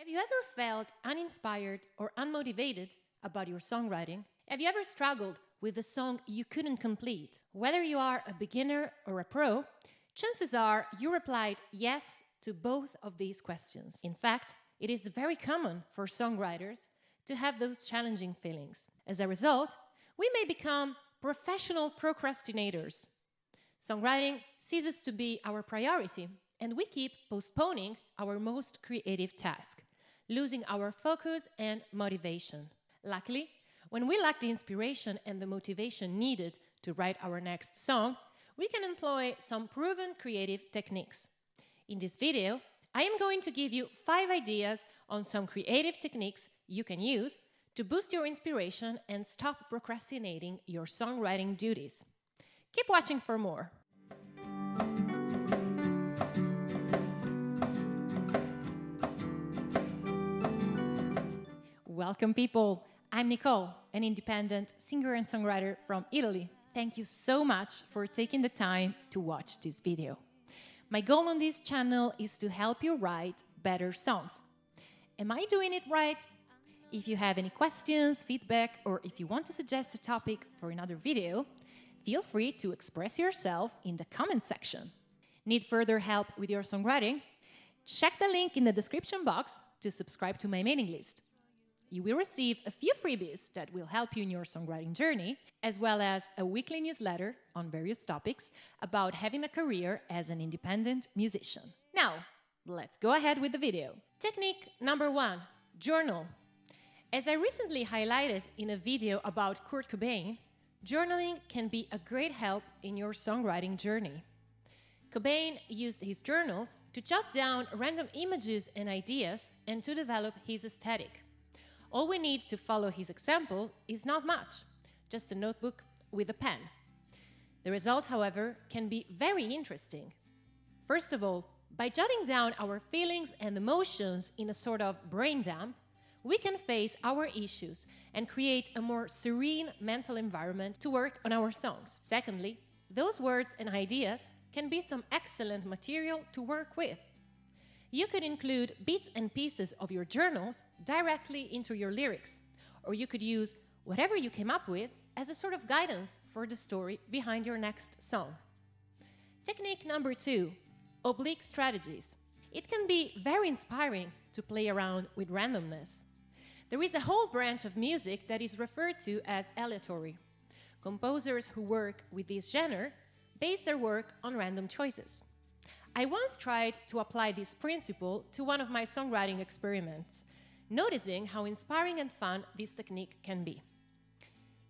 Have you ever felt uninspired or unmotivated about your songwriting? Have you ever struggled with a song you couldn't complete? Whether you are a beginner or a pro, chances are you replied yes to both of these questions. In fact, it is very common for songwriters to have those challenging feelings. As a result, we may become professional procrastinators. Songwriting ceases to be our priority, and we keep postponing our most creative task, losing our focus and motivation. Luckily, when we lack the inspiration and the motivation needed to write our next song, we can employ some proven creative techniques. In this video, I am going to give you 5 ideas on some creative techniques you can use to boost your inspiration and stop procrastinating your songwriting duties. Keep watching for more. Welcome, people. I'm Nicole, an independent singer and songwriter from Italy. Thank you so much for taking the time to watch this video. My goal on this channel is to help you write better songs. Am I doing it right? If you have any questions, feedback, or if you want to suggest a topic for another video, feel free to express yourself in the comment section. Need further help with your songwriting? Check the link in the description box to subscribe to my mailing list. You will receive a few freebies that will help you in your songwriting journey, as well as a weekly newsletter on various topics about having a career as an independent musician. Now, let's go ahead with the video. Technique number 1, journal. As I recently highlighted in a video about Kurt Cobain, journaling can be a great help in your songwriting journey. Cobain used his journals to jot down random images and ideas and to develop his aesthetic. All we need to follow his example is not much, just a notebook with a pen. The result, however, can be very interesting. First of all, by jotting down our feelings and emotions in a sort of brain dump, we can face our issues and create a more serene mental environment to work on our songs. Secondly, those words and ideas can be some excellent material to work with. You could include bits and pieces of your journals directly into your lyrics, or you could use whatever you came up with as a sort of guidance for the story behind your next song. Technique number 2, Oblique Strategies. It can be very inspiring to play around with randomness. There is a whole branch of music that is referred to as aleatory. Composers who work with this genre base their work on random choices. I once tried to apply this principle to one of my songwriting experiments, noticing how inspiring and fun this technique can be.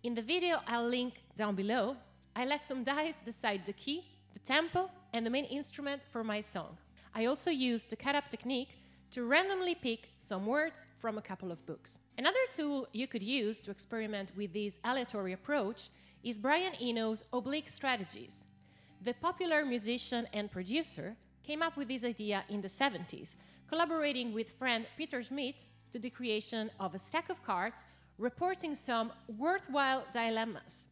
In the video I'll link down below, I let some dice decide the key, the tempo, and the main instrument for my song. I also used the cut-up technique to randomly pick some words from a couple of books. Another tool you could use to experiment with this aleatory approach is Brian Eno's Oblique Strategies. The popular musician and producer came up with this idea in the 70s, collaborating with friend Peter Schmidt to the creation of a stack of cards reporting some worthwhile dilemmas.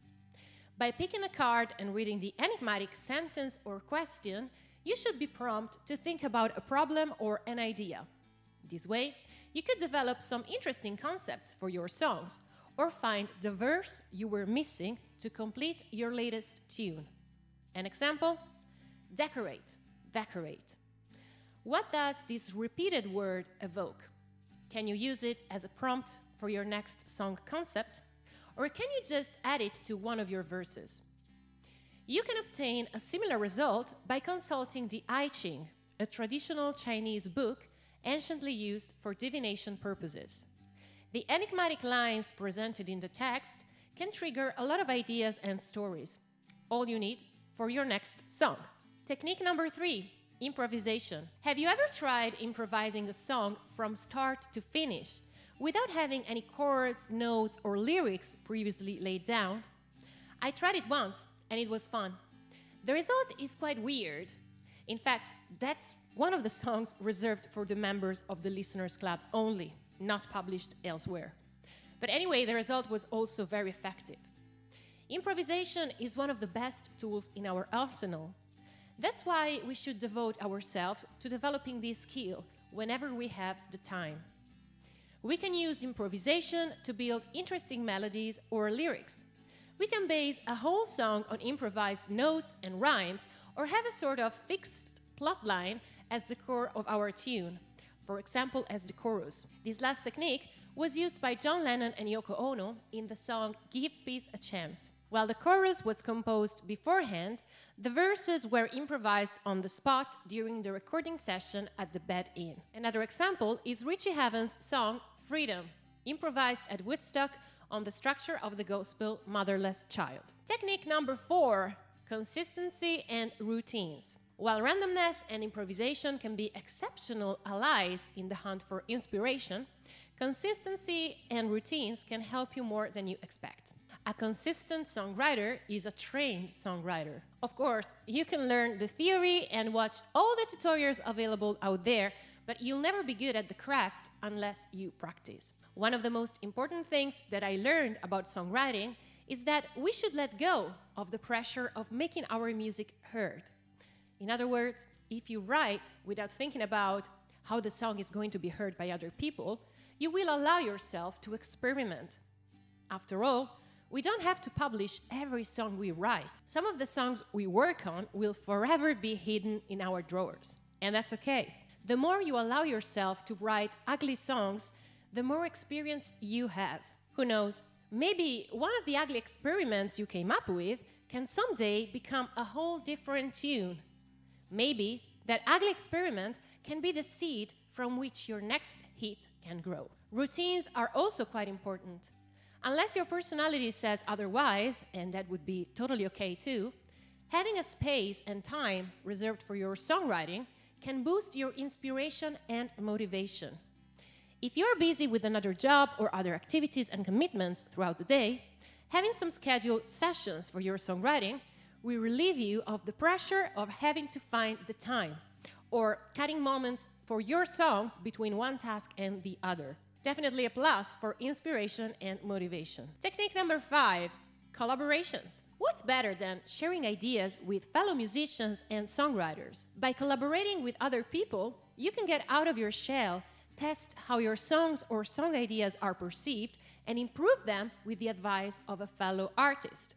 By picking a card and reading the enigmatic sentence or question, you should be prompt to think about a problem or an idea. This way, you could develop some interesting concepts for your songs, or find the verse you were missing to complete your latest tune. An example? Decorate, decorate. What does this repeated word evoke? Can you use it as a prompt for your next song concept? Or can you just add it to one of your verses? You can obtain a similar result by consulting the I Ching, a traditional Chinese book anciently used for divination purposes. The enigmatic lines presented in the text can trigger a lot of ideas and stories. All you need for your next song. Technique number 3, improvisation. Have you ever tried improvising a song from start to finish without having any chords, notes, or lyrics previously laid down? I tried it once, and it was fun. The result is quite weird. In fact, that's one of the songs reserved for the members of the Listeners Club only, not published elsewhere. But anyway, the result was also very effective. Improvisation is one of the best tools in our arsenal. That's why we should devote ourselves to developing this skill whenever we have the time. We can use improvisation to build interesting melodies or lyrics. We can base a whole song on improvised notes and rhymes, or have a sort of fixed plot line as the core of our tune, for example, as the chorus. This last technique was used by John Lennon and Yoko Ono in the song Give Peace a Chance. While the chorus was composed beforehand, the verses were improvised on the spot during the recording session at the Bed Inn. Another example is Richie Havens' song Freedom, improvised at Woodstock on the structure of the gospel Motherless Child. Technique number 4, consistency and routines. While randomness and improvisation can be exceptional allies in the hunt for inspiration, consistency and routines can help you more than you expect. A consistent songwriter is a trained songwriter. Of course, you can learn the theory and watch all the tutorials available out there, but you'll never be good at the craft unless you practice. One of the most important things that I learned about songwriting is that we should let go of the pressure of making our music heard. In other words, if you write without thinking about how the song is going to be heard by other people, you will allow yourself to experiment. After all, we don't have to publish every song we write. Some of the songs we work on will forever be hidden in our drawers, and that's okay. The more you allow yourself to write ugly songs, the more experience you have. Who knows, maybe one of the ugly experiments you came up with can someday become a whole different tune. Maybe that ugly experiment can be the seed from which your next hit can grow. Routines are also quite important. Unless your personality says otherwise, and that would be totally okay too, having a space and time reserved for your songwriting can boost your inspiration and motivation. If you're busy with another job or other activities and commitments throughout the day, having some scheduled sessions for your songwriting will relieve you of the pressure of having to find the time, or cutting moments for your songs between one task and the other. Definitely a plus for inspiration and motivation. Technique number 5, collaborations. What's better than sharing ideas with fellow musicians and songwriters? By collaborating with other people, you can get out of your shell, test how your songs or song ideas are perceived, and improve them with the advice of a fellow artist.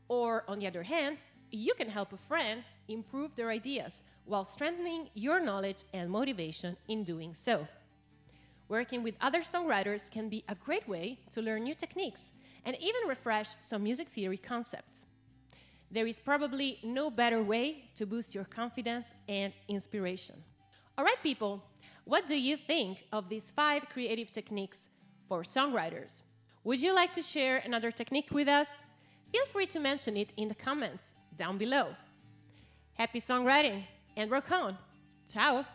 Or, on the other hand, you can help a friend improve their ideas while strengthening your knowledge and motivation in doing so. Working with other songwriters can be a great way to learn new techniques and even refresh some music theory concepts. There is probably no better way to boost your confidence and inspiration. All right, people, what do you think of these 5 creative techniques for songwriters? Would you like to share another technique with us? Feel free to mention it in the comments down below. Happy songwriting and rock on! Ciao!